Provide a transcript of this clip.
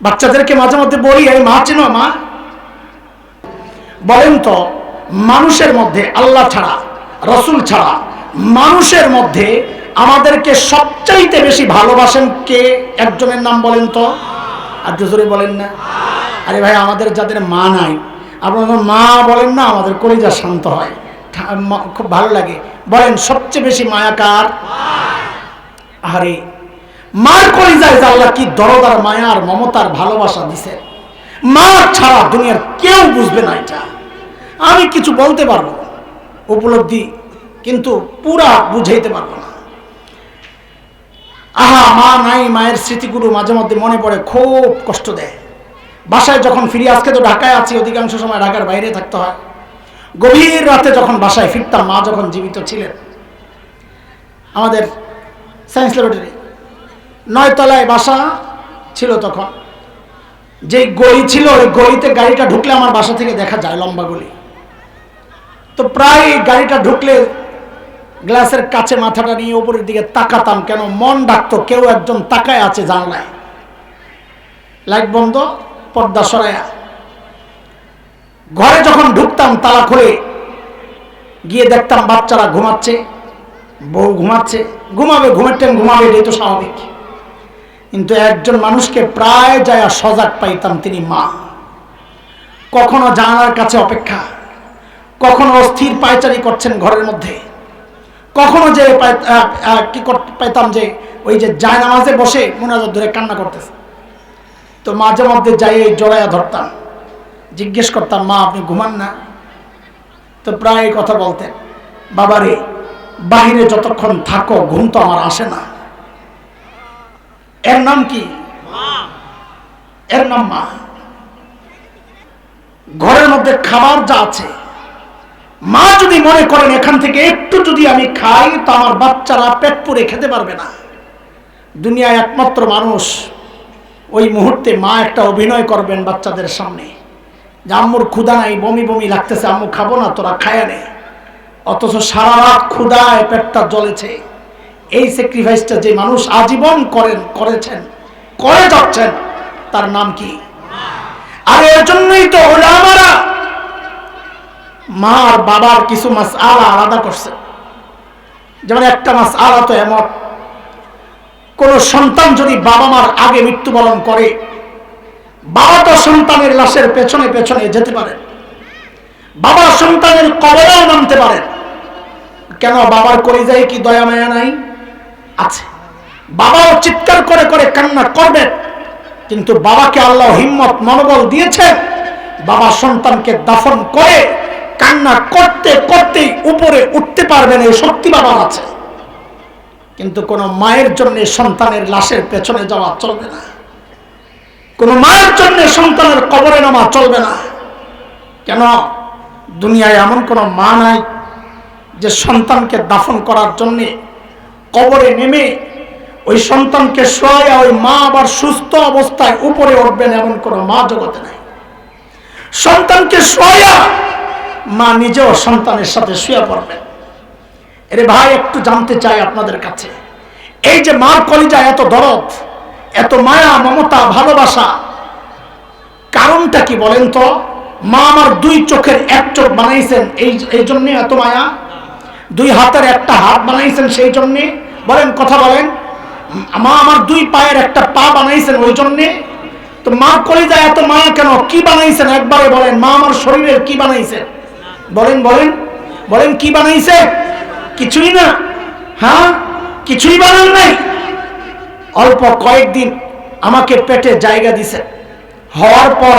বাচ্চাদেরকে মাঝে মধ্যে বলি, এই মা চেনো মা? বলেন তো, মানুষের মধ্যে আল্লাহ ছাড়া, রসুল ছাড়া মানুষের মধ্যে আমাদেরকে সবচাইতে বেশি ভালোবাসেন কে? একজনের নাম বলেন তো, আর জোরে বলেন না। আরে ভাই, আমাদের যাদের মা নাই, আপনারা মা বলেন না, আমাদের কলিজা শান্ত হয়, খুব ভালো লাগে। বলেন সবচেয়ে বেশি মায়া কার? আরে মার কলিজায় আল্লাহ কি দরদার মায়া আর মমতার ভালোবাসা দিছে, মা ছাড়া দুনিয়ার কেউ বুঝবে না। এটা আমি কিছু বলতে পারবো উপলব্ধি, কিন্তু পুরা বুঝাইতে পারবো না। আহা, মা নাই, মায়ের স্মৃতিগুলো মাঝে মধ্যে মনে পড়ে, খুব কষ্ট দেয়। বাসায় যখন ফিরি, আজকে তো ঢাকায় আছি, অধিকাংশ সময় ঢাকার বাইরে থাকতে হয়। গভীর রাতে যখন বাসায় ফিরতাম, মা যখন জীবিত ছিলেন, আমাদের সায়েন্স ল্যাবরেটরি 9 তলায় বাসা ছিল। তখন যে গলি ছিল, ওই গলিতে গাড়িটা ঢুকলে আমার বাসা থেকে দেখা যায়, লম্বা গলি। তো প্রায় গাড়িটা ঢুকলে গ্লাসের কাছে মাথাটা নিয়ে উপরের দিকে তাকাতাম, কেন মন ডাকতো কেউ একজন তাকায় আছে জানলায়। লাইট বন্ধ, পর্দা সরায়া। ঘরে যখন ঢুকতাম, তালা খুলে গিয়ে দেখতাম বাচ্চারা ঘুমাচ্ছে, বউ ঘুমাচ্ছে। ঘুমাবে, ঘুমের টাইম ঘুমাবে, এটাই তো স্বাভাবিক। কিন্তু একজন মানুষকে প্রায় যায় সজাগ পাইতাম, তিনি মা। কখনো জানালার কাছে অপেক্ষা, কখনো অস্থির পায়চারি করছেন ঘরের মধ্যে, কখনো যে কি পাইতাম যে ওই যে জায়নামাজে বসে মুনাজাত ধরে কান্না করতেছে। তো মাঝে মধ্যে যাই জড়াইয়া ধরতাম, জিজ্ঞেস করতাম, মা আপনি ঘুমান না? তো প্রায় কথা বলতেন, বাবারে বাহিরে যতক্ষণ থাকো ঘুম তো আমার আসে না। এর নাম কি? এর নাম মা। ঘরের মধ্যে খাবার যা আছে, মা যদি মনে করেন এখান থেকে একটু যদি আমি খাই, তো আমার বাচ্চারা পেট পুরে খেতে পারবে না। দুনিয়ায় একমাত্র মানুষ ওই মুহূর্তে মা একটা অভিনয় করবেন বাচ্চাদের সামনে, যে আম্মুর ক্ষুধা নাই, বমি বমি লাগতেছে, আম্মু খাবো না, তোরা খায়া নে। অথচ সারা রাত ক্ষুধায় পেটটা জ্বলেছে। এই স্যাক্রিফাইসটা যে মানুষ আজীবন করেছেন, করে যাচ্ছেন, তার নাম কি? আর এর জন্যই তো উলামারা মা আর বাবার কিছু মাসআলা আলাদা করছে। যেমন একটা মাসআলা তো এমন, কোন সন্তান যদি বাবা মার আগে মৃত্যুবরণ করে, বাবা তো সন্তানের লাশের পেছনে পেছনে যেতে পারেন, বাবা সন্তানের কবরেও নামতে পারেন। কেন? বাবার কলিজায় কি দয়া মায়া নাই? আছে। বাবাও চিৎকার করে করে কান্না করবেন, কিন্তু বাবাকে আল্লাহ হিম্মত মনোবল দিয়েছেন, বাবা সন্তানকে দাফন করে কান্না করতে করতেই উপরে উঠতে পারবেন, এই শক্তি বাবার আছে। কিন্তু কোন মায়ের জন্য সন্তানের লাশের পেছনে যাওয়া চলবে না, কোন মায়ের জন্য সন্তানের কবরে নামা চলবে না। কেন? দুনিয়ায় এমন কোন মা নাই যে সন্তানকে দাফন করার জন্য কবরে নেমে ওই সন্তানকে শোয়া ওই মা আবার সুস্থ অবস্থায় উপরে উঠবেন, এমন কোন মা জগতে নাই। সন্তানকে শোয়া মা নিজেও সন্তানের সাথে শুয়ে পড়বেন। এরে ভাই, একটু জানতে চাই আপনাদের কাছে, এই যে মার কলিজায় এত দরদ, এত মায়া, মমতা, ভালোবাসা, কারণটা কি বলেন তো? মা আমার 2 চোখের 1 চোখ বানাইছেন, এই জন্য এত মায়া। 2 হাতের 1টা হাত বানাইছেন, সেই জন্যে। বলেন, কথা বলেন। মা আমার 2 পায়ের 1টা পা বানাইছেন, ওই জন্যে। তো মার কলিজায় এত মায়া কেন? কি বানাইছেন একবারে বলেন। মা আমার শরীরের কি বানাইছেন? বলেন বলেন বলেন, কি বানাইছে? কিছুই না। হ্যাঁ, কিছুই বানান নাই। অল্প কয়েকদিন আমাকে পেটে জায়গা দিছে, হওয়ার পর